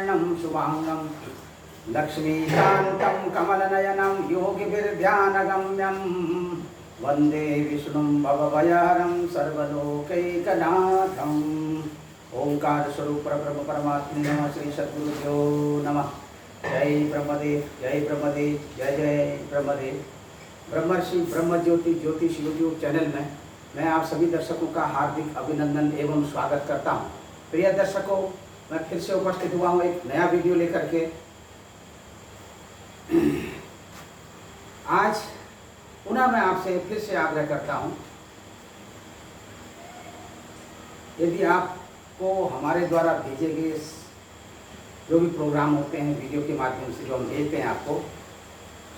वक्षस्थलशयनं शुभांगं लक्ष्मीकान्तं कमलनयनं योगिभिर्ध्यानगम्यं वन्दे विष्णुं भवभयहरं सर्वलोकैकनाथम्। ओंकार स्वरूप परब्रह्म परमात्मने नमः। श्री सद्गुरुभ्यो नमः। जय ब्रह्मदेव, जय ब्रह्मदेव, जय जय ब्रह्मदेव। ब्रह्मर्षि ब्रह्मज्योति ज्योतिष यूट्यूब चैनल में मैं आप सभी दर्शकों का हार्दिक अभिनंदन एवं स्वागत करता हूं। प्रिय दर्शकों, मैं फिर से उपस्थित हुआ हूं एक नया वीडियो लेकर के। आज पुनः मैं आपसे फिर से आग्रह करता हूं, यदि आपको हमारे द्वारा भेजे गए जो भी प्रोग्राम होते हैं वीडियो के माध्यम से जो हम भेजते हैं आपको,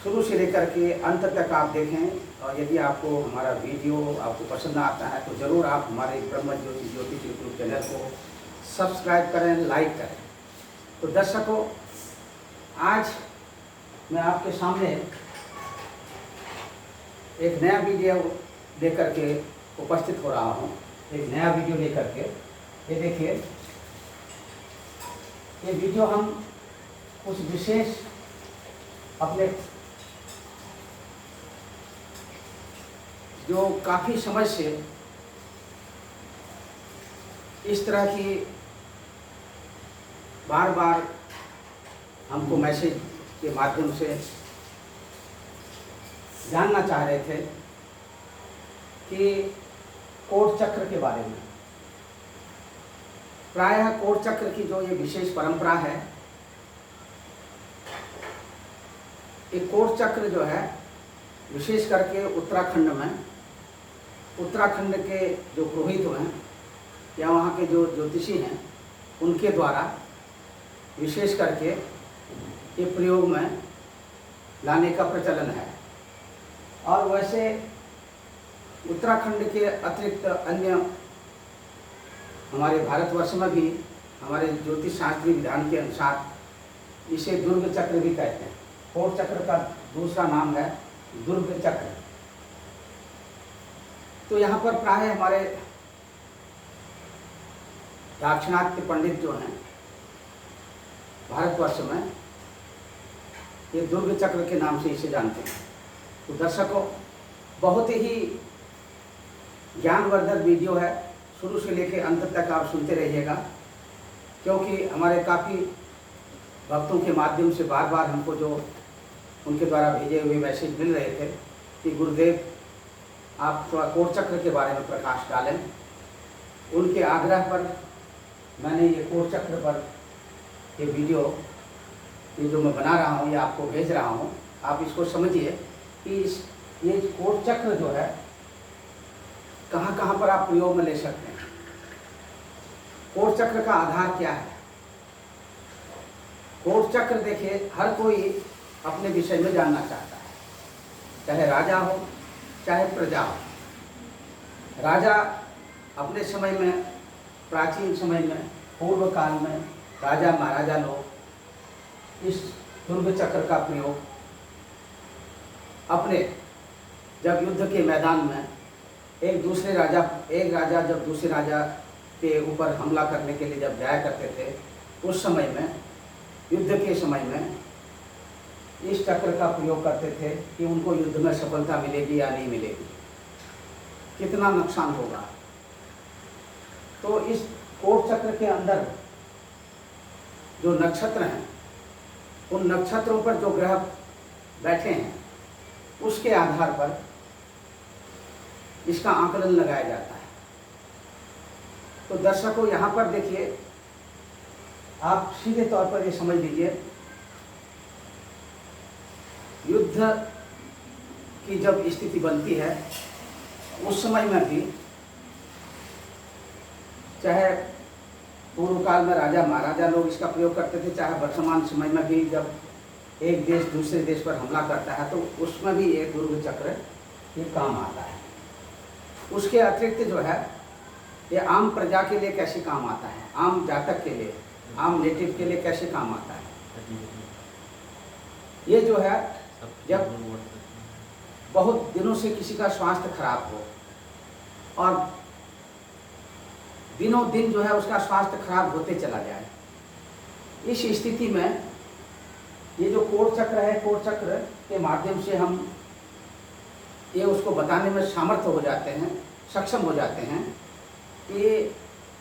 शुरू से लेकर के अंत तक आप देखें, और यदि आपको हमारा वीडियो आपको पसंद आता है तो ज़रूर आप हमारे ब्रह्म ज्योति ज्योतिष यूट्यूब चैनल को सब्सक्राइब करें, लाइक करें। तो दर्शकों, आज मैं आपके सामने एक नया वीडियो लेकर के उपस्थित हो रहा हूँ। एक नया वीडियो लेकर के, ये देखिए, ये वीडियो हम कुछ विशेष अपने जो काफ़ी समय से इस तरह की बार बार हमको मैसेज के माध्यम से जानना चाह रहे थे कि कोट चक्र के बारे में। प्रायः कोट चक्र की जो ये विशेष परंपरा है, ये कोट चक्र जो है विशेष करके उत्तराखंड के जो पुरोहित हैं या वहाँ के जो ज्योतिषी हैं, उनके द्वारा विशेष करके ये प्रयोग में लाने का प्रचलन है। और वैसे उत्तराखंड के अतिरिक्त अन्य हमारे भारतवर्ष में भी हमारे ज्योतिष शास्त्रीय विधान के अनुसार इसे दुर्ग चक्र भी कहते हैं। कोट चक्र का दूसरा नाम है दुर्ग चक्र। तो यहाँ पर प्राय हमारे दाक्षिणात्य पंडित जो हैं भारतवर्ष में, ये दुर्ग चक्र के नाम से इसे जानते हैं। तो दर्शकों, बहुत ही ज्ञानवर्धक वीडियो है, शुरू से लेकर अंत तक आप सुनते रहिएगा, क्योंकि हमारे काफ़ी भक्तों के माध्यम से बार बार हमको जो उनके द्वारा भेजे हुए मैसेज मिल रहे थे कि गुरुदेव आप थोड़ा कोट चक्र के बारे में प्रकाश डालें। उनके आग्रह पर मैंने ये कोट चक्र पर ये वीडियो, ये जो मैं बना रहा हूँ, ये आपको भेज रहा हूँ। आप इसको समझिए कि ये कोट चक्र जो है कहाँ कहाँ पर आप प्रयोग में ले सकते हैं। कोट चक्र का आधार क्या है? कोट चक्र देखिए, हर कोई अपने विषय में जानना चाहता है, चाहे राजा हो चाहे प्रजा हो। राजा अपने समय में, प्राचीन समय में, पूर्व काल में राजा महाराजा लोग इस दुर्ग चक्र का प्रयोग अपने जब युद्ध के मैदान में एक राजा जब दूसरे राजा के ऊपर हमला करने के लिए जब जाया करते थे, उस समय में, युद्ध के समय में इस चक्र का प्रयोग करते थे कि उनको युद्ध में सफलता मिलेगी या नहीं मिलेगी, कितना नुकसान होगा। तो इस कोट चक्र के अंदर जो नक्षत्र हैं, उन नक्षत्रों पर जो ग्रह बैठे हैं, उसके आधार पर इसका आकलन लगाया जाता है। तो दर्शकों, यहाँ पर देखिए, आप सीधे तौर पर ये समझ लीजिए, युद्ध की जब स्थिति बनती है, उस समय में भी, चाहे पूर्व काल में राजा महाराजा लोग इसका प्रयोग करते थे, चाहे वर्तमान समय में भी जब एक देश दूसरे देश पर हमला करता है, तो उसमें भी एक दुर्ग चक्र ये काम आता है। उसके अतिरिक्त जो है, ये आम प्रजा के लिए कैसे काम आता है, आम जातक के लिए, आम नेटिव के लिए कैसे काम आता है। ये जो है, जब बहुत दिनों से किसी का स्वास्थ्य खराब हो और दिनों दिन जो है उसका स्वास्थ्य खराब होते चला जाए, इस स्थिति में ये जो कोट चक्र है, कोट चक्र के माध्यम से हम ये उसको बताने में सामर्थ्य हो जाते हैं, सक्षम हो जाते हैं कि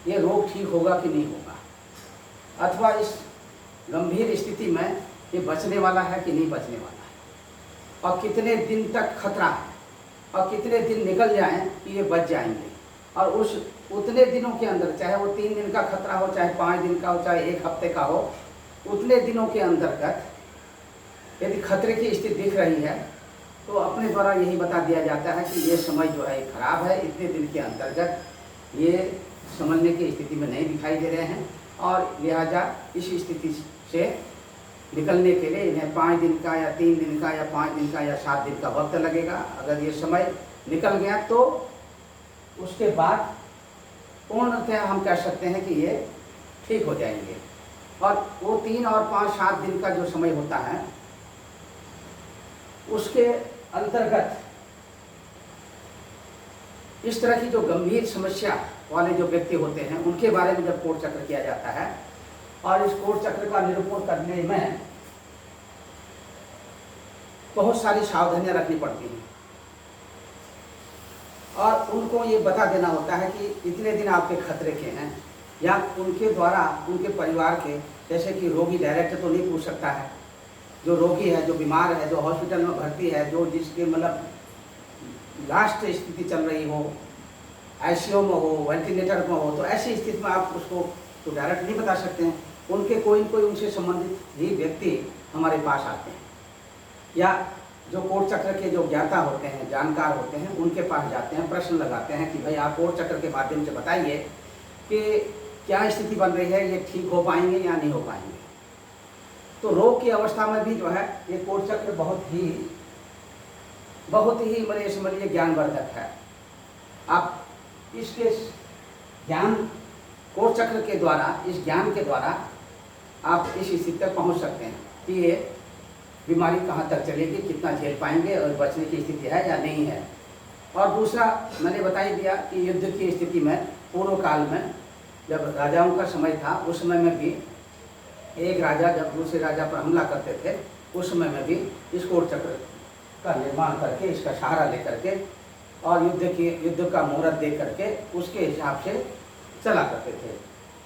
ये रोग ठीक होगा कि नहीं होगा, अथवा इस गंभीर स्थिति में ये बचने वाला है कि नहीं बचने वाला है, और कितने दिन तक खतरा है, और कितने दिन निकल जाएं कि ये बच जाएंगे। और उतने दिनों के अंदर, चाहे वो 3 दिन का खतरा हो, चाहे 5 दिन का हो, चाहे 1 हफ्ते का हो, उतने दिनों के अंतर्गत यदि खतरे की स्थिति दिख रही है तो अपने द्वारा यही बता दिया जाता है कि ये समय जो है खराब है, इतने दिन के अंतर्गत ये समझने की स्थिति में नहीं दिखाई दे रहे हैं, और लिहाजा इस स्थिति से निकलने के लिए इन्हें 5 दिन का या 3 दिन का या 5 दिन का या 7 दिन का वक्त लगेगा। अगर ये समय निकल गया तो उसके बाद पूर्णतः हम कह सकते हैं कि ये ठीक हो जाएंगे। और वो 3 और 5, 7 दिन का जो समय होता है उसके अंतर्गत इस तरह की जो गंभीर समस्या वाले जो व्यक्ति होते हैं उनके बारे में जब कोट चक्र किया जाता है, और इस कोट चक्र का निरूपण करने में बहुत सारी सावधानियां रखनी पड़ती हैं, और उनको ये बता देना होता है कि इतने दिन आपके खतरे के हैं, या उनके द्वारा उनके परिवार के, जैसे कि रोगी डायरेक्ट तो नहीं पूछ सकता है, जो रोगी है, जो बीमार है, जो हॉस्पिटल में भर्ती है, जो जिसके मतलब लास्ट स्थिति चल रही हो, आईसीयू में हो, वेंटिलेटर में हो, तो ऐसी स्थिति में आप उसको तो डायरेक्ट नहीं बता सकते हैं। उनके कोई न कोई उनसे संबंधित ही व्यक्ति हमारे पास आते हैं, या जो कोट चक्र के जो ज्ञाता होते हैं, जानकार होते हैं, उनके पास जाते हैं, प्रश्न लगाते हैं कि भाई आप कोट चक्र के माध्यम से बताइए कि क्या स्थिति बन रही है, ये ठीक हो पाएंगे या नहीं हो पाएंगे। तो रोग की अवस्था में भी जो है ये कोट चक्र बहुत ही बड़े समझिए ज्ञानवर्धक है। आप इसके ज्ञान, कोट चक्र के द्वारा, इस ज्ञान के द्वारा आप इस स्थिति तक पहुंच सकते हैं कि ये बीमारी कहाँ तक चलेगी, कितना झेल पाएंगे, और बचने की स्थिति है या नहीं है। और दूसरा मैंने बता ही दिया कि युद्ध की स्थिति में पूर्व काल में जब राजाओं का समय था, उस समय में भी एक राजा जब दूसरे राजा पर हमला करते थे, उस समय में भी इस कोट चक्र का निर्माण करके, इसका सहारा लेकर के, और युद्ध का मुहूर्त दे करके उसके हिसाब से चला करते थे।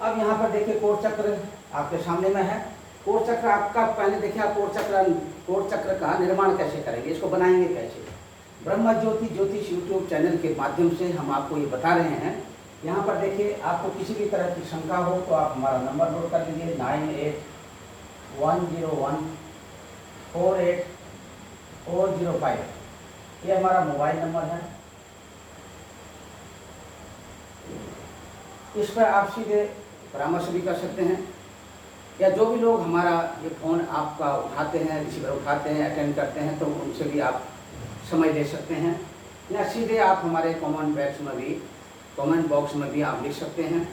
अब यहाँ पर देखिए कोट चक्र आपके सामने में है। कोट चक्र आपका पहले देखिए, आप कोट चक्र का निर्माण कैसे करेंगे, इसको बनाएंगे कैसे। ब्रह्म ज्योति ज्योतिष यूट्यूब चैनल के माध्यम से हम आपको ये बता रहे हैं। यहाँ पर देखिए, आपको किसी भी तरह की शंका हो तो आप हमारा नंबर नोट कर लीजिए, 9810148405। ये हमारा मोबाइल नंबर है। इस पर आप सीधे परामर्श भी कर सकते हैं, या जो भी लोग हमारा ये फ़ोन आपका उठाते हैं, रिसीवर उठाते हैं, अटेंड करते हैं, तो उनसे भी आप समय ले सकते हैं, या सीधे आप हमारे कमेंट बॉक्स में भी आप लिख सकते हैं,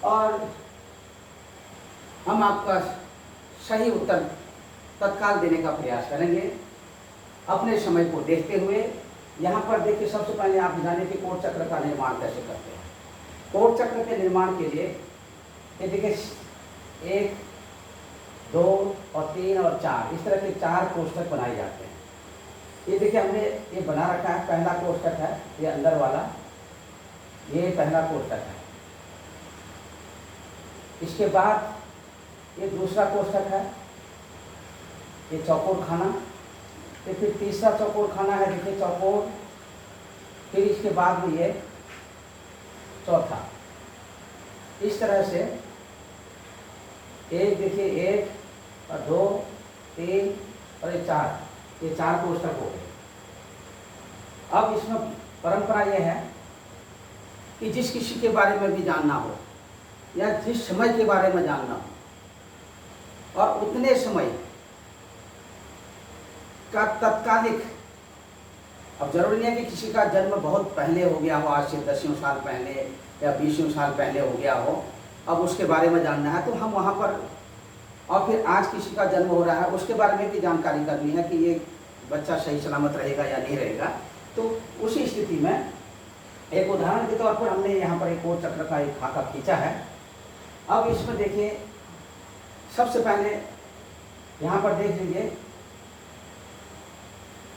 और हम आपका सही उत्तर तत्काल देने का प्रयास करेंगे अपने समय को देखते हुए। यहाँ पर देखिए, सबसे पहले आप जाने कि कोट चक्र का निर्माण कैसे करते हैं। कोट चक्र के निर्माण के लिए ये देखिए 1, 2 और 3 और 4 इस तरह के 4 कोष्ठक बनाए जाते हैं। ये देखिए हमने ये बना रखा है, पहला कोष्ठक है ये अंदर वाला, ये पहला कोष्ठक है। इसके बाद ये दूसरा कोष्ठक है, ये चौकोर खाना। ये फिर तीसरा चौकोर खाना है, देखिए चौकोर। फिर इसके बाद में ये चौथा। इस तरह से एक देखिए 1 और 2, 3 और ये 4 कोष्ठक हो गए। अब इसमें परंपरा यह है कि जिस किसी के बारे में भी जानना हो, या जिस समय के बारे में जानना हो, और उतने समय का तत्कालिक, अब जरूरी नहीं है कि किसी का जन्म बहुत पहले हो गया हो, आज से 10 साल पहले या 20 साल पहले हो गया हो, अब उसके बारे में जानना है तो हम वहाँ पर, और फिर आज किसी का जन्म हो रहा है उसके बारे में भी जानकारी करनी है कि ये बच्चा सही सलामत रहेगा या नहीं रहेगा। तो उसी स्थिति में एक उदाहरण के तौर पर हमने यहाँ पर एक कोट चक्र का एक खाका खींचा है। अब इसमें देखिए सबसे पहले यहाँ पर देख लीजिए,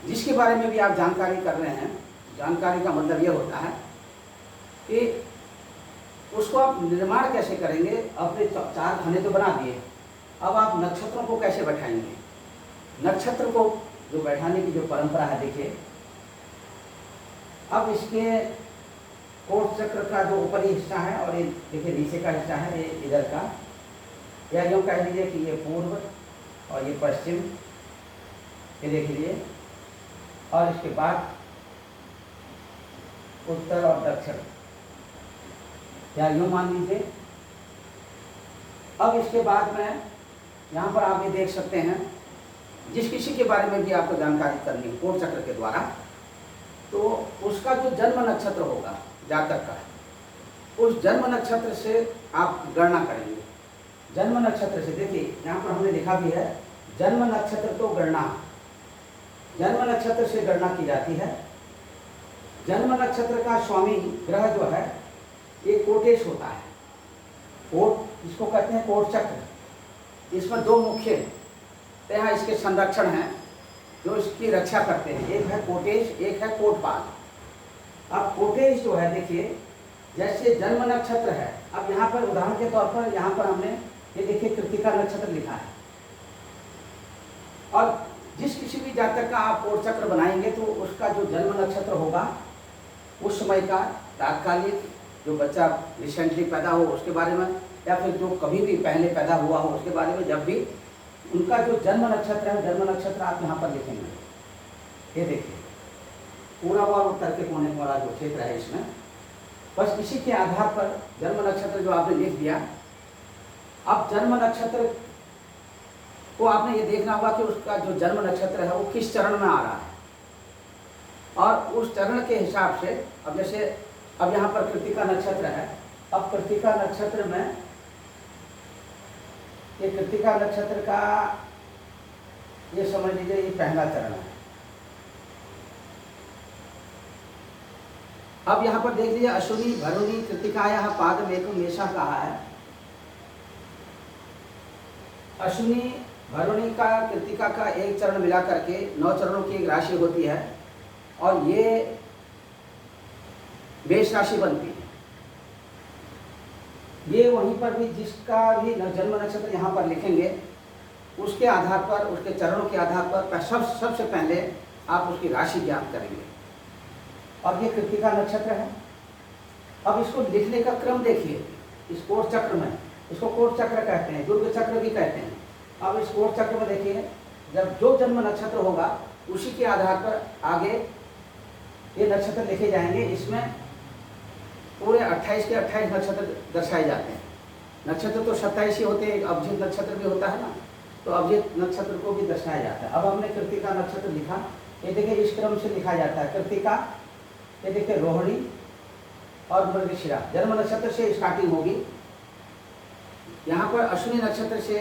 जिसके बारे में भी आप जानकारी कर रहे हैं, जानकारी का मतलब ये होता है कि उसको आप निर्माण कैसे करेंगे। अपने 4 खाने तो बना दिए, अब आप नक्षत्रों को कैसे बैठाएंगे। नक्षत्र को जो बैठाने की जो परंपरा है, देखिए अब इसके कोट चक्र का जो ऊपरी हिस्सा है और ये देखिए नीचे का हिस्सा है, ये इधर का, या यूँ कह लीजिए कि ये पूर्व और ये पश्चिम, ये देख लीजिए, और इसके बाद उत्तर और दक्षिण, या यूँ मान लीजिए। अब इसके बाद में यहाँ पर आप ये देख सकते हैं, जिस किसी के बारे में भी आपको जानकारी करनी है कोट चक्र के द्वारा, तो उसका जो जन्म नक्षत्र होगा जातक का, उस जन्म नक्षत्र से आप गणना करेंगे। जन्म नक्षत्र से देखिए यहाँ पर हमने लिखा भी है, जन्म नक्षत्र तो गणना, जन्म नक्षत्र से गणना की जाती है। जन्म नक्षत्र का स्वामी ग्रह जो है ये कोटेश होता है। कोट, इसको कहते हैं कोट चक्र। इसमें 2 मुख्य यहाँ इसके संरक्षण हैं जो इसकी रक्षा करते हैं, एक है कोटेश, एक है कोटपाल। अब कोटेश जो है, देखिए जैसे जन्म नक्षत्र है, अब यहाँ पर उदाहरण के तौर पर यहाँ पर हमने ये देखिए कृत्तिका नक्षत्र लिखा है, और जिस किसी भी जातक का आप कोट चक्र बनाएंगे तो उसका जो जन्म नक्षत्र होगा उस समय का तात्कालिक, जो बच्चा रिसेंटली पैदा हो उसके बारे में, या फिर जो कभी भी पहले पैदा हुआ हो उसके बारे में, जब भी उनका जो जन्म नक्षत्र है, जन्म नक्षत्र आप यहाँ पर लिखेंगे। ये देखिए पूरा और उत्तर के कोने वाला जो क्षेत्र है इसमें, बस इसी के आधार पर जन्म नक्षत्र जो आपने लिख दिया। अब जन्म नक्षत्र को आपने ये देखना होगा कि उसका जो जन्म नक्षत्र है वो किस चरण में आ रहा है, और उस चरण के हिसाब से, अब जैसे अब यहाँ पर कृत्तिका नक्षत्र है, अब कृत्तिका नक्षत्र में ये कृत्तिका नक्षत्र का ये समझ लीजिए ये पहला चरण है। अब यहाँ पर देख लीजिए, अश्विनी भरुणी कृत्तिकायाः पादम एकम मेषा कहा है। अश्विनी भरुणी का कृत्तिका का एक चरण मिला करके 9 चरणों की एक राशि होती है, और ये मेष राशि बनती है। ये वहीं पर भी जिसका भी जन्म नक्षत्र यहाँ पर लिखेंगे उसके आधार पर, उसके चरणों के आधार पर सबसे पहले आप उसकी राशि ज्ञात करेंगे। और ये कृत्तिका नक्षत्र है। अब इसको लिखने का क्रम देखिए, इस कोट चक्र में, इसको कोट चक्र कहते हैं, दुर्ग चक्र भी कहते हैं। अब इस कोट चक्र में देखिए, जब जो जन्म नक्षत्र होगा उसी के आधार पर आगे ये नक्षत्र लिखे जाएंगे। इसमें पूरे 28 के 28 नक्षत्र दर्शाए जाते हैं। नक्षत्र तो 27 ही होते हैं, अभिजित नक्षत्र भी होता है ना, तो अभिजित नक्षत्र को भी दर्शाया जाता है। अब हमने कृत्तिका नक्षत्र लिखा, ये देखिए इस क्रम से लिखा जाता है। कृत्तिका, ये देखिए रोहिणी और मृगशिरा, जन्म नक्षत्र से स्टार्टिंग होगी। यहाँ पर अश्विनी नक्षत्र से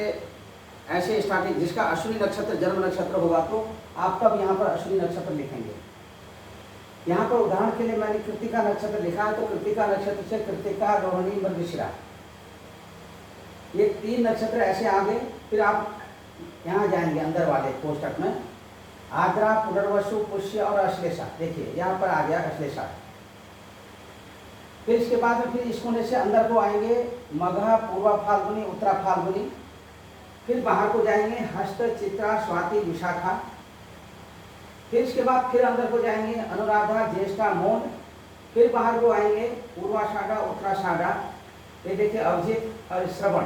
ऐसे स्टार्टिंग, जिसका अश्विनी नक्षत्र जन्म नक्षत्र होगा तो आप तब यहाँ पर अश्विनी नक्षत्र लिखेंगे। यहाँ पर उदाहरण के लिए मैंने कृत्तिका नक्षत्र लिखा है, तो कृत्तिका नक्षत्र से कृत्तिका, रोहिणी, मृगशिरा, ये 3 नक्षत्र ऐसे आगे। फिर आप यहाँ जाएंगे अंदर वाले कोष्टक में, आद्रा, पुनर्वसु, पुष्य और अश्लेषा। देखिए यहाँ पर आ गया अश्लेषा। फिर इसके बाद में फिर इस कोने से अंदर को आएंगे मघा, पूर्वा फाल्गुनी, उत्तरा फाल्गुनी। फिर बाहर को जाएंगे हस्त, चित्रा, स्वाति, विशाखा। फिर इसके बाद फिर अंदर को जाएंगे अनुराधा, ज्येष्ठा, मोन। फिर बाहर को आएंगे पूर्वाषाढ़ा, उत्तराषाढ़ा, ये देखिए अभिजित और श्रवण।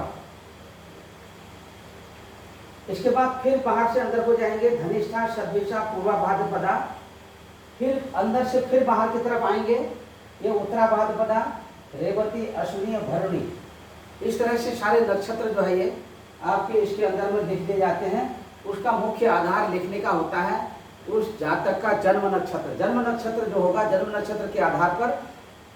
इसके बाद फिर बाहर से अंदर को जाएंगे धनिष्ठा, शतभिषा, पूर्वा भाद्रपदा। फिर अंदर से फिर बाहर की तरफ आएंगे ये उत्तरा भाद्रपदा, रेवती, अश्विनी और भरुणी। इस तरह से सारे नक्षत्र जो है ये आपके इसके अंदर में लिख दिए जाते हैं। उसका मुख्य आधार लिखने का होता है उस जातक का जन्म नक्षत्र। जन्म नक्षत्र जो होगा, जन्म नक्षत्र के आधार पर,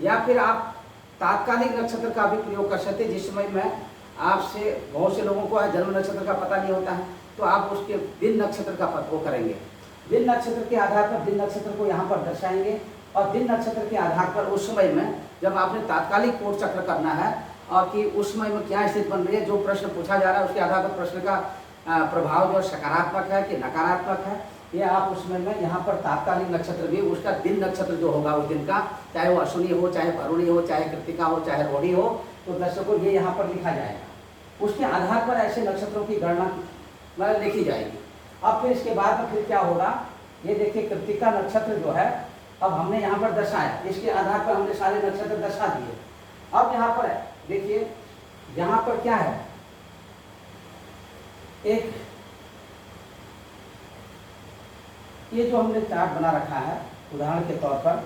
या फिर आप तात्कालिक नक्षत्र का भी प्रयोग कर सकते हैं। जिस समय में आपसे बहुत से लोगों को जन्म नक्षत्र का पता नहीं होता है, तो आप उसके दिन नक्षत्र का वो करेंगे। दिन नक्षत्र के आधार पर दिन नक्षत्र को यहाँ पर दर्शाएंगे, और दिन नक्षत्र के आधार पर उस समय में जब आपने तात्कालिक कोट चक्र करना है और कि उस समय में क्या स्थिति बन रही है, जो प्रश्न पूछा जा रहा है उसके आधार पर प्रश्न का प्रभाव जो सकारात्मक है कि नकारात्मक है, ये आप उसमें में यहाँ पर तात्कालिक नक्षत्र भी उसका दिन नक्षत्र जो होगा उस दिन का, चाहे वो अश्विनी हो, चाहे भरुणी हो, चाहे कृतिका हो, चाहे रोहिणी हो, तो दर्शकों ये यहाँ पर लिखा जाएगा। उसके आधार पर ऐसे नक्षत्रों की गणना मतलब लिखी जाएगी। अब फिर इसके बाद में फिर क्या होगा, ये देखिए कृतिका नक्षत्र जो है अब हमने यहाँ पर दर्शाया, इसके आधार पर हमने सारे नक्षत्र दर्शा दिए। अब यहाँ पर देखिए, यहाँ पर क्या है, एक ये जो हमने चार्ट बना रखा है, उदाहरण के तौर पर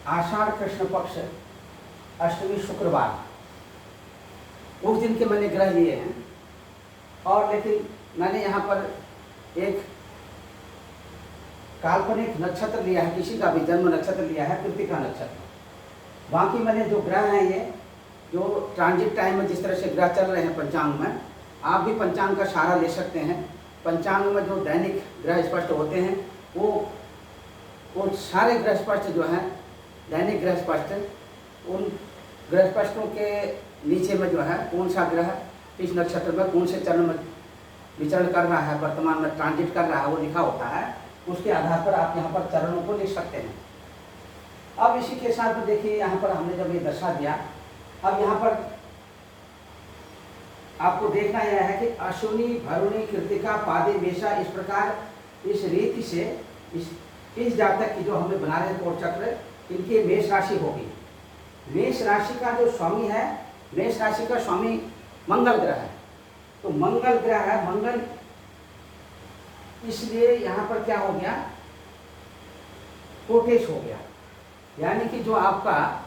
आषाढ़ कृष्ण पक्ष अष्टमी शुक्रवार, उस दिन के मैंने ग्रह लिए हैं, और लेकिन मैंने यहाँ पर एक काल्पनिक नक्षत्र लिया है, किसी का भी जन्म नक्षत्र लिया है कृतिका नक्षत्र। बाकी मैंने जो ग्रह हैं, ये जो ट्रांजिट टाइम में जिस तरह से ग्रह चल रहे हैं पंचांग में, आप भी पंचांग का सहारा ले सकते हैं। पंचांग में जो दैनिक ग्रह स्पष्ट होते हैं वो सारे ग्रह स्पष्ट जो हैं दैनिक ग्रह स्पष्ट, उन ग्रह स्पष्टों के नीचे में जो है कौन सा ग्रह इस नक्षत्र में कौन से चरण में विचरण कर रहा है, वर्तमान में ट्रांजिट कर रहा है, वो लिखा होता है। उसके आधार पर आप यहाँ पर चरणों को लिख सकते हैं। अब इसी के साथ में देखिए, यहाँ पर हमने जब ये दर्शा दिया, अब यहाँ पर आपको देखना यह है कि अश्विनी भरुणी कृतिका पादे मेषा, इस प्रकार इस रीति से इस जातक की जो हमें बना रहे कोट चक्र, इनकी मेष राशि होगी। मेष राशि का जो स्वामी है, मेष राशि का स्वामी मंगल ग्रह है, तो मंगल ग्रह है, मंगल, इसलिए यहाँ पर क्या हो गया, कोटेश हो गया। यानी कि जो आपका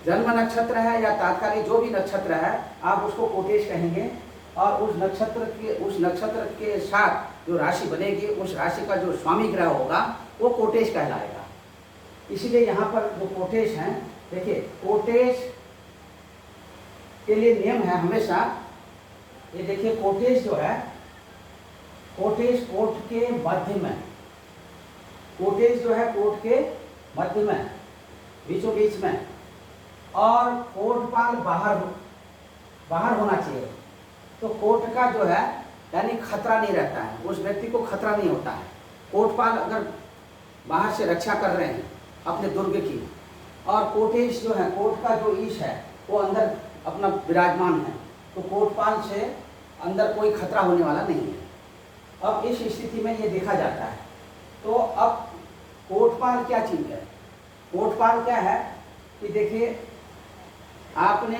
जन्म नक्षत्र है या तात्कालिक जो भी नक्षत्र है, आप उसको कोटेश कहेंगे, और उस नक्षत्र के साथ जो राशि बनेगी, उस राशि का जो स्वामी ग्रह होगा वो कोटेश कहलाएगा। इसीलिए यहाँ पर जो कोटेश हैं, देखिए कोटेश के लिए नियम है हमेशा, ये देखिए कोटेश जो है, कोटेश कोट के मध्य में, कोटेश जो है कोट के मध्य में, बीचों बीच में, और कोटपाल बाहर होना चाहिए। तो कोट का जो है यानी खतरा नहीं रहता है, उस व्यक्ति को खतरा नहीं होता है। कोटपाल अगर बाहर से रक्षा कर रहे हैं अपने दुर्ग की, और कोटेश जो है, कोट का जो ईश है वो अंदर अपना विराजमान है, तो कोटपाल से अंदर कोई खतरा होने वाला नहीं है। अब इस स्थिति में ये देखा जाता है। तो अब कोटपाल क्या चीज़ है, कोटपाल क्या है कि देखिए, आपने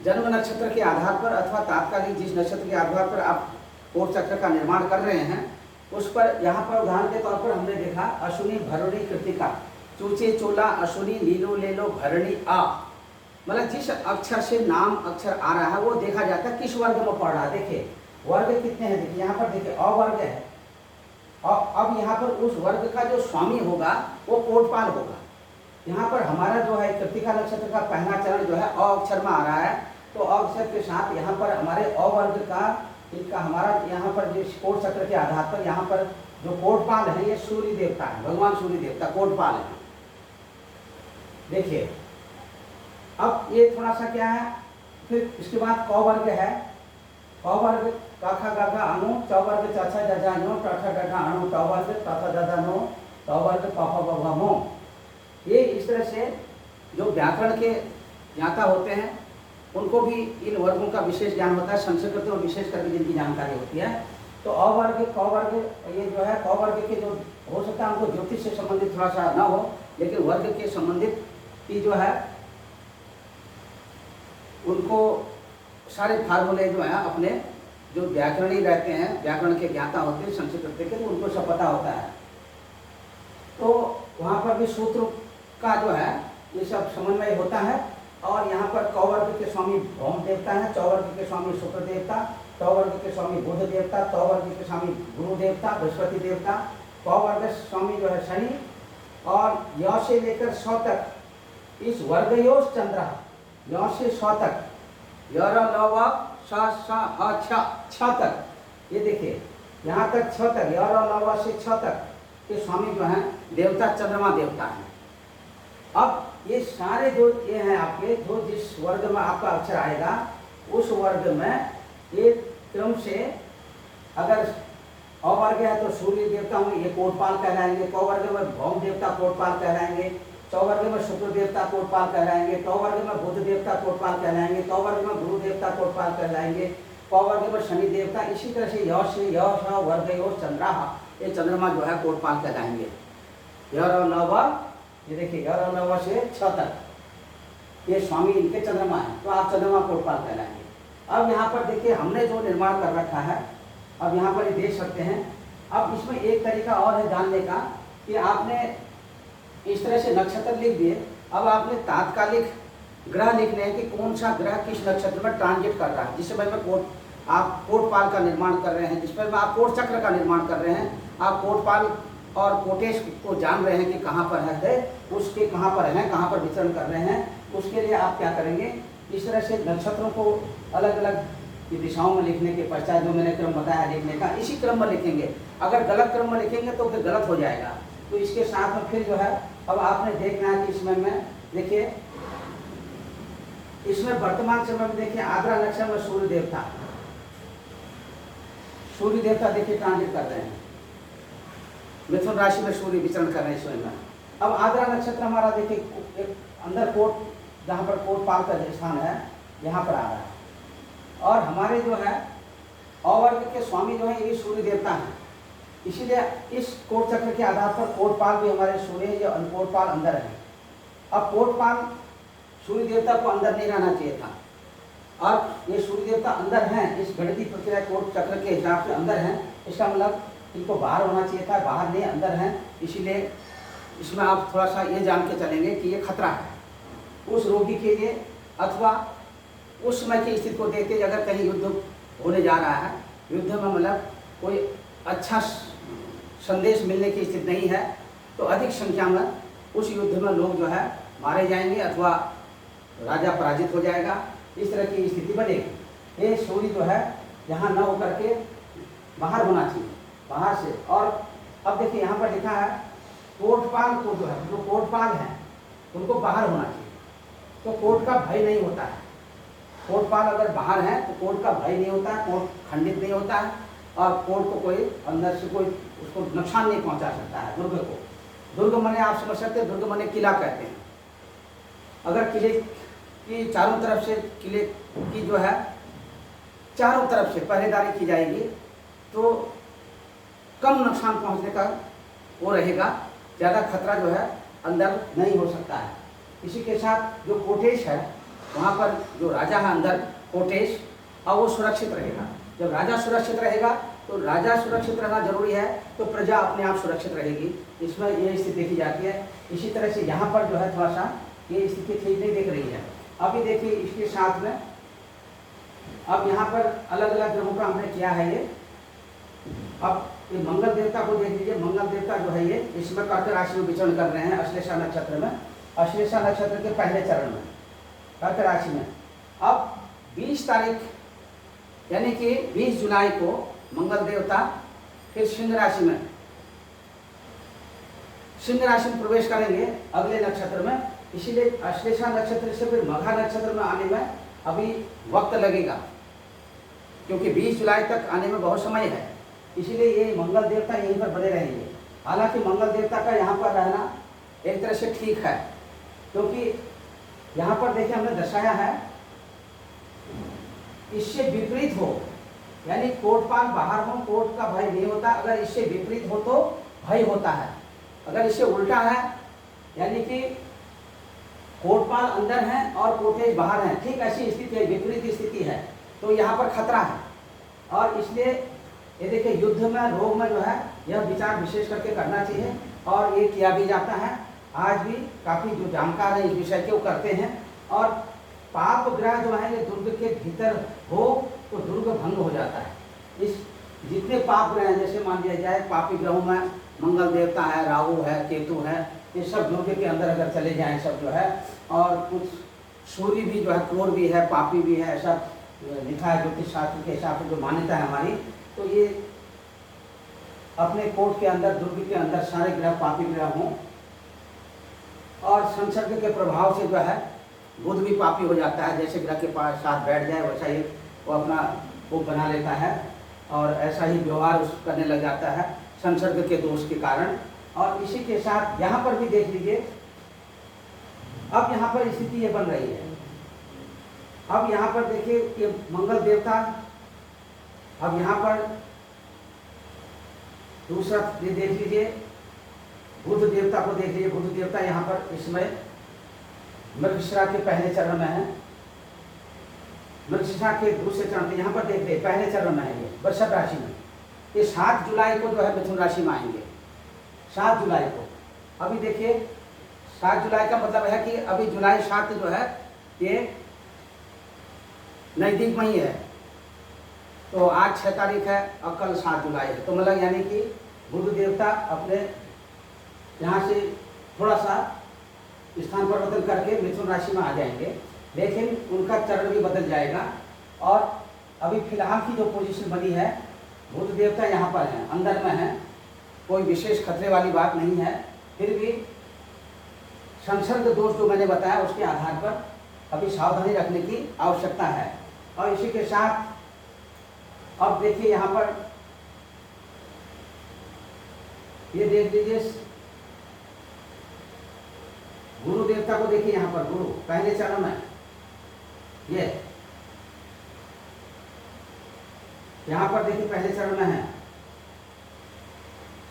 जन्म नक्षत्र के आधार पर अथवा तात्कालिक जिस नक्षत्र के आधार पर आप कोट चक्र का निर्माण कर रहे हैं, उस पर यहाँ पर उदाहरण के तौर पर हमने देखा अश्विनी भरुणी कृतिका, चूचे चोला अश्विनी लीलो लेलो भरणी आ, मतलब जिस अक्षर से नाम अक्षर आ रहा है वो देखा जाता है किस वर्ग में पड़ रहा है। देखिए वर्ग कितने हैं, देखिए यहाँ पर देखिए अवर्ग है, और अब यहाँ पर उस वर्ग का जो स्वामी होगा वो कोटपाल होगा। यहाँ पर हमारा जो है कृतिका नक्षत्र का पहला चरण जो है अ अक्षर में आ रहा है, तो अ अक्षर के साथ यहाँ पर हमारे अवर्ग का इनका हमारा यहाँ पर जिस कोट चक्र के आधार पर यहाँ पर जो कोटपाल है ये सूर्य देवता है, भगवान सूर्य देवता कोटपाल है। देखिए अब ये थोड़ा सा क्या है, फिर इसके बाद क वर्ग है, क वर्ग काखा गागा अणु, च वर्ग चाचा जाजा नो, टाठा डाठा अणु, ट वर्ग ताता दादा नो, त वर्ग पापा बाबा मो। ये इस तरह से जो व्याकरण के ज्ञाता होते हैं उनको भी इन वर्गों का विशेष ज्ञान होता है, संस्कृत में विशेष करके जिनकी जानकारी होती है। तो अ वर्ग क वर्ग, ये जो है क वर्ग के जो हो सकता है उनको ज्योतिष से संबंधित थोड़ा सा ना हो, लेकिन वर्ग के संबंधित की जो है उनको सारे फार्मूले जो है अपने जो व्याकरणी रहते हैं, व्याकरण के ज्ञाता होते हैं संस्कृत के, तो उनको सब पता होता है। तो वहाँ पर भी सूत्र का जो है ये सब समन्वय होता है। और यहाँ पर क वर्ग के स्वामी भौम देवता है, च वर्ग के स्वामी शुक्र देवता, ट वर्ग के स्वामी बुध देवता, त वर्ग के स्वामी गुरु देवता बृहस्पति देवता, प वर्ग स्वामी जो है शनि, और य से लेकर स तक इस वर्गयोश चंद्र, य से स तक य र ल व स ह छ तक, ये देखिए यहाँ तक छ तक, य र ल व से छ तक के स्वामी जो है देवता चंद्रमा देवता है। अब ये सारे जो ये हैं आपके, जो जिस वर्ग में आपका अक्षर आएगा उस वर्ग में एक क्रम से, अगर अ वर्ग है तो सूर्य देवता होंगे, ये कोटपाल कहलाएंगे। क वर्ग में भौम देवता कोटपाल कहलाएंगे। च वर्ग में शुक्र देवता कोटपाल कहलाएंगे। ट वर्ग में बुध देवता कोटपाल कहलाएंगे। त वर्ग में गुरु देवता कोटपाल कहलाएंगे। प वर्ग में शनि देवता। इसी तरह से य से य वर्ग चंद्रा, ये चंद्रमा जो है कोटपाल कहलाएंगे। य नव, ये देखिए य नव से 6 तक ये स्वामी इनके चंद्रमा है, तो आप चंद्रमा कोटपाल कहलाएंगे। अब यहाँ पर देखिए हमने जो निर्माण कर रखा है, अब यहाँ पर ये देख सकते हैं। अब इसमें एक तरीका और है जानने का कि आपने इस तरह से नक्षत्र लिख दिए, अब आपने तात्कालिक ग्रह लिखने हैं कि कौन सा ग्रह किस नक्षत्र में ट्रांजिट कर रहा है। जिस समय में आप कोटपाल का निर्माण कर रहे हैं, जिस पर आप कोट चक्र का निर्माण कर रहे हैं, आप कोटपाल और कोटेश को जान रहे हैं कि कहाँ पर है, उसके कहाँ पर हैं, कहाँ पर विचरण कर रहे हैं। उसके लिए आप क्या करेंगे, इस तरह से नक्षत्रों को अलग अलग दिशाओं में लिखने के पश्चात जो मैंने क्रम बताया लिखने का, इसी क्रम में लिखेंगे। अगर गलत क्रम में लिखेंगे तो फिर गलत हो जाएगा। तो इसके साथ में फिर जो है अब आपने देखना है कि इसमें में देखिए, इसमें वर्तमान समय में देखिए आद्रा नक्षत्र में सूर्य देवता देखिए ट्रांजिट कर रहे हैं, मिथुन राशि में सूर्य विचरण कर रहे हैं स्वयं में। अब आद्रा नक्षत्र हमारा देखिए एक अंदर कोट, जहाँ पर कोटपाल का स्थान है, यहाँ पर आ रहा है। और हमारे जो है अवर्ग के स्वामी जो है ये सूर्य देवता हैं, इसीलिए इस कोट चक्र के आधार पर कोटपाल भी हमारे सूर्य या कोटपाल अंदर है। अब कोटपाल सूर्य देवता को अंदर नहीं रहना चाहिए था, और ये सूर्य देवता अंदर हैं, इस गणितीय प्रक्रिया कोट चक्र के हिसाब से अंदर हैं। इसका मतलब इनको बाहर होना चाहिए था, बाहर नहीं अंदर हैं। इसीलिए इसमें आप थोड़ा सा ये जान के चलेंगे कि ये खतरा है उस रोगी के लिए, अथवा उस समय की स्थिति को देखते अगर कहीं युद्ध होने जा रहा है, युद्ध में मतलब कोई अच्छा संदेश मिलने की स्थिति नहीं है, तो अधिक संख्या में उस युद्ध में लोग जो है मारे जाएंगे अथवा राजा पराजित हो जाएगा, इस तरह की स्थिति बनेगी। ये सूर्य जो है यहाँ न होकर के बाहर होना चाहिए, बाहर से। और अब देखिए यहाँ पर लिखा है कोटपाल को जो है, जो कोटपाल हैं उनको बाहर होना चाहिए, तो कोर्ट का भय नहीं होता है। कोटपाल अगर बाहर है तो कोर्ट का भय नहीं होता है, कोर्ट खंडित नहीं होता है, और कोर्ट को कोई अंदर से कोई उसको नुकसान नहीं पहुंचा सकता है। दुर्ग को, दुर्ग माने आप समझ सकते हैं, दुर्ग माने किला कहते हैं। अगर किले की चारों तरफ से, किले की जो है चारों तरफ से पहरेदारी की जाएगी तो कम नुकसान पहुंचने का वो रहेगा, ज़्यादा खतरा जो है अंदर नहीं हो सकता है। इसी के साथ जो कोटेश है, वहाँ पर जो राजा है अंदर कोटेश, और वो सुरक्षित रहेगा। जब राजा सुरक्षित रहेगा तो राजा सुरक्षित रहना जरूरी है, तो प्रजा अपने आप सुरक्षित रहेगी। इसमें ये स्थिति देखी जाती है। इसी तरह से यहाँ पर जो है थोड़ा सा ये स्थिति ठीक नहीं दिख रही है। अभी देखिए इसके साथ में अब यहाँ पर अलग अलग ग्रहों का हमने किया है। ये अब ये मंगल देवता को देख लीजिए। मंगल देवता जो है ये इसमें कर्क राशि में विचरण कर रहे हैं, अश्लेषा नक्षत्र में, अश्लेषा नक्षत्र के पहले चरण में कर्क राशि में। अब 20 तारीख यानी कि 20 जुलाई को मंगल देवता फिर सिंह राशि में प्रवेश करेंगे अगले नक्षत्र में। इसीलिए अश्लेषा नक्षत्र से फिर मघा नक्षत्र में आने में अभी वक्त लगेगा, क्योंकि 20 जुलाई तक आने में बहुत समय है। इसीलिए ये मंगल देवता यहीं पर बने रहेंगे। हालांकि मंगल देवता का यहाँ पर रहना एक तरह से ठीक है, क्योंकि यहाँ पर देखिए हमने दर्शाया है, इससे विपरीत हो यानी कोटपाल बाहर हो, कोर्ट का भय नहीं होता। अगर इससे विपरीत हो तो भय होता है। अगर इससे उल्टा है यानी कि कोटपाल अंदर है और कोटेश बाहर है, ठीक ऐसी स्थिति है, विपरीत स्थिति है, तो यहाँ पर खतरा है। और इसलिए ये देखिए युद्ध में, रोग में जो है यह विचार विशेष करके करना चाहिए, और ये किया भी जाता है। आज भी काफ़ी जो जानकार हैं इस विषय के वो करते हैं। और पाप ग्रह जो है ये दुर्ग के भीतर हो तो दुर्ग भंग हो जाता है। इस जितने पाप ग्रह हैं, जैसे मान लिया जाए पापी ग्रहों में मंगल देवता है, राहु है, केतु है, ये सब दुर्ग के अंदर अगर चले जाएं सब जो है, और कुछ सूर्य भी जो है क्रूर भी है, पापी भी है, ऐसा लिखा है ज्योतिष शास्त्र के हिसाब से जो मान्यता है हमारी। तो ये अपने कोर्ट के अंदर, दुर्ग के अंदर सारे ग्रह पापी ग्रह हों और संसर्ग के प्रभाव से जो है बुध भी पापी हो जाता है। जैसे ग्रह के पास साथ बैठ जाए वैसा ही वो अपना वो बना लेता है और ऐसा ही व्यवहार करने लग जाता है संसर्ग के दोष के कारण। और इसी के साथ यहाँ पर भी देख लीजिए, अब यहाँ पर स्थिति ये बन रही है। अब यहाँ पर देखिए ये मंगल देवता, अब यहाँ पर दूसरा ये देख लीजिए बुध देवता को देख लीजिए। बुध देवता यहाँ पर इसमें मृगशिरा के पहले चरण में है, मृगशिरा के दूसरे चरण में यहाँ पर देख लीजिए पहले चरण में है ये वृषभ राशि में। ये 7 जुलाई को जो है मिथुन राशि में आएंगे, 7 जुलाई को। अभी देखिए 7 जुलाई का मतलब है कि अभी जुलाई 7 जो है ये नज़दीक में ही है। तो आज 6 तारीख है और कल 7 जुलाई है। तो मतलब यानी कि बुध देवता अपने यहाँ से थोड़ा सा स्थान परिवर्तन करके मिथुन राशि में आ जाएंगे, लेकिन उनका चरण भी बदल जाएगा। और अभी फिलहाल की जो पोजीशन बनी है, बुध देवता यहाँ पर हैं, अंदर में है, कोई विशेष खतरे वाली बात नहीं है। फिर भी संसर्ग दोष जो मैंने बताया उसके आधार पर अभी सावधानी रखने की आवश्यकता है। और इसी के साथ अब देखिए यहाँ पर ये देख लीजिए गुरु देवता को देखिए, यहाँ पर गुरु पहले चरण में, ये यहाँ पर देखिए पहले चरण में है।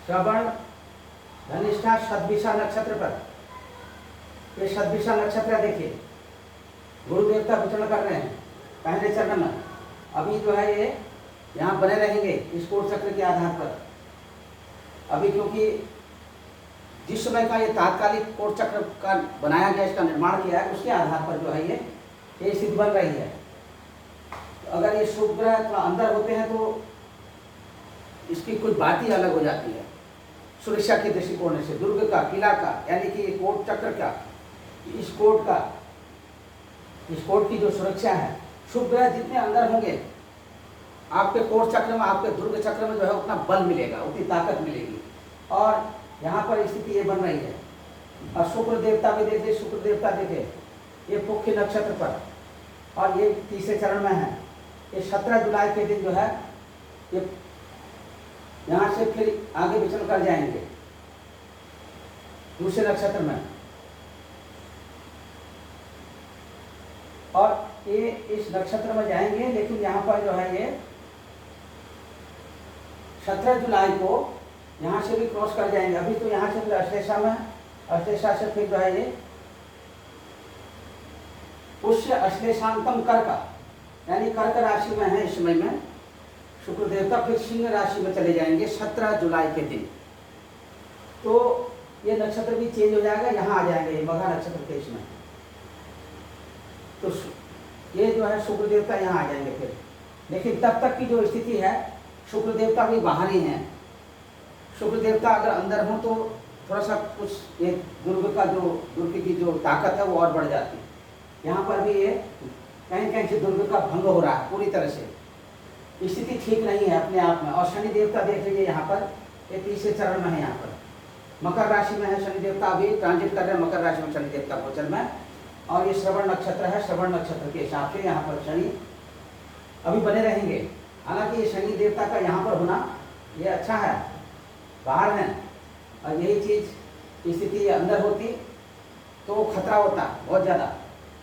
श्रवण धनिष्ठा शतभिषा नक्षत्र पर, ये शतभिषा नक्षत्र देखिए गुरु देवता विचरण कर रहे हैं पहले चरण में। अभी जो है ये यहाँ बने रहेंगे इस कोट चक्र के आधार पर। अभी क्योंकि जिस समय का ये तात्कालिक कोट चक्र का बनाया गया, इसका निर्माण किया है, उसके आधार पर जो है ये स्थिति बन रही है। अगर ये शुभ ग्रह थोड़ा अंदर होते हैं तो इसकी कुछ बात ही अलग हो जाती है सुरक्षा के दृष्टिकोण से। दुर्ग का, किला का, यानी कि कोट चक्र का, इस कोट की जो सुरक्षा है, शुभ ग्रह जितने अंदर होंगे आपके कोट चक्र में, आपके दुर्ग चक्र में जो है उतना बल मिलेगा, उतनी ताकत मिलेगी। और यहाँ पर स्थिति ये बन रही है। और शुक्र देवता भी देखिए, शुक्र देवता देखिए ये पुख्य नक्षत्र पर, और ये तीसरे चरण में है। ये 17 जुलाई के दिन जो है ये यहाँ से फिर आगे विचरण कर जाएंगे दूसरे नक्षत्र में। और ये इस नक्षत्र में जाएंगे, लेकिन यहाँ पर जो है ये 17 जुलाई को यहाँ से भी क्रॉस कर जाएंगे। अभी तो यहाँ से फिर अश्लेषा में, अश्लेषा से फिर जो है ये पुष्य अश्लेषांतम कर्क, यानी कर्क राशि में है इस समय में शुक्र देवता। फिर सिंह राशि में चले जाएंगे 17 जुलाई के दिन। तो ये नक्षत्र भी चेंज हो जाएगा, यहाँ आ जाएंगे ये मघा नक्षत्र के इसमें। तो ये जो है शुक्र देवता यहाँ आ जाएंगे फिर। लेकिन तब तक की जो स्थिति है, शुक्र देवता भी बाहर ही हैं। शुक्र देवता अगर अंदर हो तो थोड़ा सा कुछ ये दुर्ग की जो ताकत है वो और बढ़ जाती है। यहाँ पर भी ये कहीं कहीं से दुर्ग का भंग हो रहा है, पूरी तरह से स्थिति ठीक नहीं है अपने आप में। और शनि देवता देख लीजिए यहाँ पर, ये तीसरे चरण में है। यहाँ पर मकर राशि में है शनि देवता, अभी ट्रांजिट कर रहे हैं मकर राशि में शनि देवता गोचर में। और ये श्रवण नक्षत्र है, श्रवण नक्षत्र के हिसाब से यहाँ पर शनि अभी बने रहेंगे। हालांकि ये शनि देवता का यहाँ पर होना ये अच्छा है, बाहर है। और यही चीज़ स्थिति अंदर होती तो खतरा होता बहुत ज़्यादा।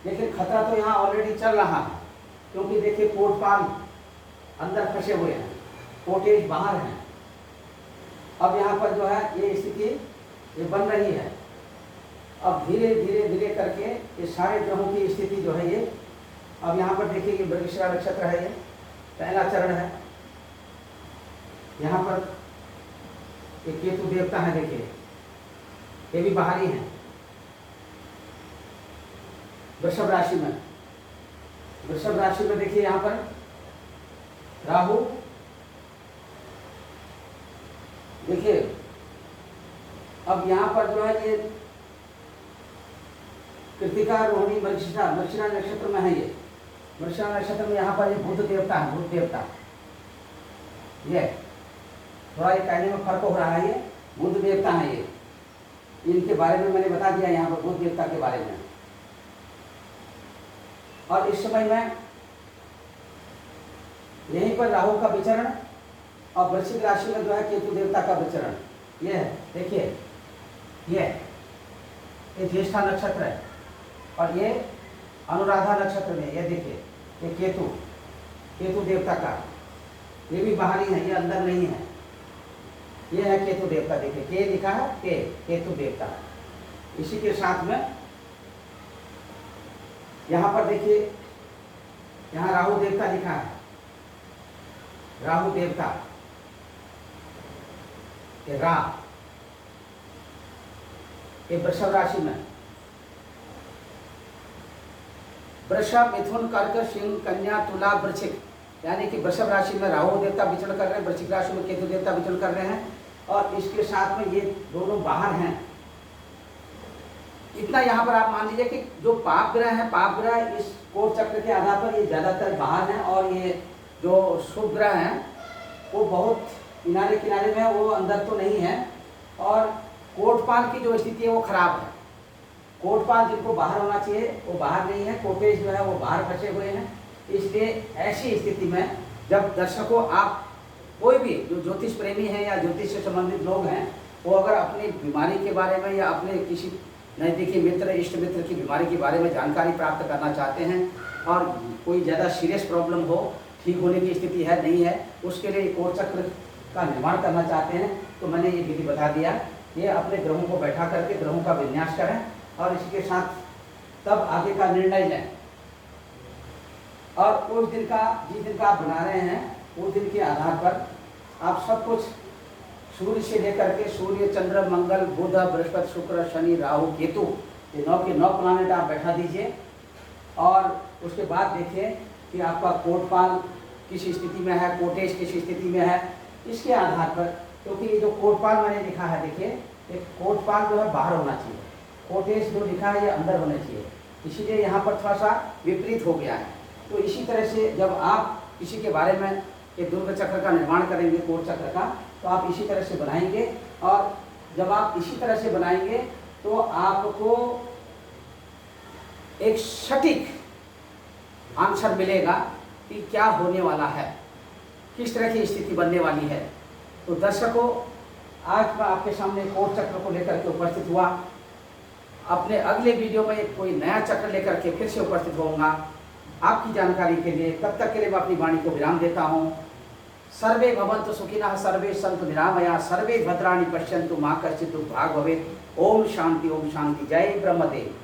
लेकिन खतरा तो यहाँ ऑलरेडी चल रहा है, क्योंकि देखिए कोटपाल अंदर फंसे हुए हैं, कोटेज बाहर हैं। अब यहाँ पर जो है ये स्थिति ये बन रही है। अब धीरे धीरे धीरे करके ये सारे ग्रहों की स्थिति जो है ये, अब यहाँ पर देखिए ये मृगशिरा नक्षत्र है, ये पहला चरण है। यहाँ पर ये केतु देवता है, देखिए ये भी बाहरी हैं वृषभ राशि में। वृषभ राशि में देखिए यहाँ पर राहु, देखिए अब यहाँ पर जो है ये कृतिका, रोहिणी, मृगशिरा नक्षत्र में है। ये मृगशिरा नक्षत्र में यहाँ पर ये बुध देवता है, बुध देवता। ये थोड़ा ये कहने में फर्क हो रहा है, ये बुध देवता है। इनके बारे में मैंने बता दिया यहाँ पर बुध देवता के बारे में। और इस समय में यहीं पर राहु का विचरण और वृश्चिक राशि में जो है केतु देवता का विचरण। ये है, देखिए ये ज्येष्ठा नक्षत्र है और ये अनुराधा नक्षत्र में, ये देखिए ये केतु देवता का, ये भी बाहरी है, ये अंदर नहीं है। ये है केतु देवता, देखिए के लिखा है, केतु देवता। इसी के साथ में यहाँ पर देखिए, यहाँ राहु देवता लिखा है, राहु देवता ये वृषभ राशि में, वृषभ, मिथुन, कर्क, सिंह, कन्या, तुला, वृश्चिक, यानी कि वृषभ राशि में राहु देवता विचरण कर रहे हैं, वृश्चिक राशि में केतु देवता विचरण कर रहे हैं और इसके साथ में ये दोनों बाहर हैं। इतना यहाँ पर आप मान लीजिए कि जो पाप ग्रह है, पाप ग्रह इस कोट चक्र के आधार पर ये ज़्यादातर बाहर हैं और ये जो शुभ ग्रह हैं वो बहुत किनारे किनारे में है, वो अंदर तो नहीं है। और कोटपाल की जो स्थिति है वो खराब है। कोटपाल जिनको बाहर होना चाहिए वो बाहर नहीं है, कोटेज जो है वो बाहर फंसे हुए हैं। इसलिए ऐसी स्थिति में जब दर्शकों, आप कोई भी जो ज्योतिष प्रेमी हैं या ज्योतिष से संबंधित लोग हैं, वो अगर अपनी बीमारी के बारे में या अपने किसी नज़दीकी मित्र, इष्ट मित्र की बीमारी के बारे में जानकारी प्राप्त करना चाहते हैं और कोई ज़्यादा सीरियस प्रॉब्लम हो, ठीक होने की स्थिति है नहीं है, उसके लिए कोट चक्र का निर्माण करना चाहते हैं, तो मैंने ये विधि बता दिया। ये अपने ग्रहों को बैठा करके ग्रहों का विन्यास करें और इसके साथ तब आगे का निर्णय लें। और उस दिन का, जिस दिन का आप बना रहे हैं, उस दिन के आधार पर आप सब कुछ सूर्य से लेकर के सूर्य, चंद्र, मंगल, बुध, बृहस्पति, शुक्र, शनि, राहु, केतु, ये 9 के 9 प्लानेट आप बैठा दीजिए और उसके बाद देखिए कि आपका कोटपाल किस स्थिति में है, कोटेज किस स्थिति में है। इसके आधार पर, क्योंकि ये जो कोटपाल मैंने लिखा है, देखिए एक कोटपाल जो है बाहर होना चाहिए, कोटेज जो लिखा है ये अंदर होना चाहिए, इसीलिए यहाँ पर थोड़ा सा विपरीत हो गया है। तो इसी तरह से जब आप किसी के बारे में एक दुर्ग चक्र का निर्माण करेंगे, कोट चक्र का, तो आप इसी तरह से बनाएंगे और जब आप इसी तरह से बनाएंगे तो आपको एक सटीक आंसर मिलेगा कि क्या होने वाला है, किस तरह की स्थिति बनने वाली है। तो दर्शकों, आज मैं आपके सामने कोट चक्र को लेकर के उपस्थित हुआ। अपने अगले वीडियो में कोई नया चक्र लेकर के फिर से उपस्थित होऊंगा आपकी जानकारी के लिए। तब तक के लिए मैं अपनी वाणी को विराम देता हूँ। सर्वे भवन्तु सुखिनः, सर्वे सन्तु निरामया, सर्वे भद्राणि पश्यन्तु मा कश्चित् दुर्भाग् भवेत्। ओम शांति, ओम शांति। जय ब्रह्मदेव।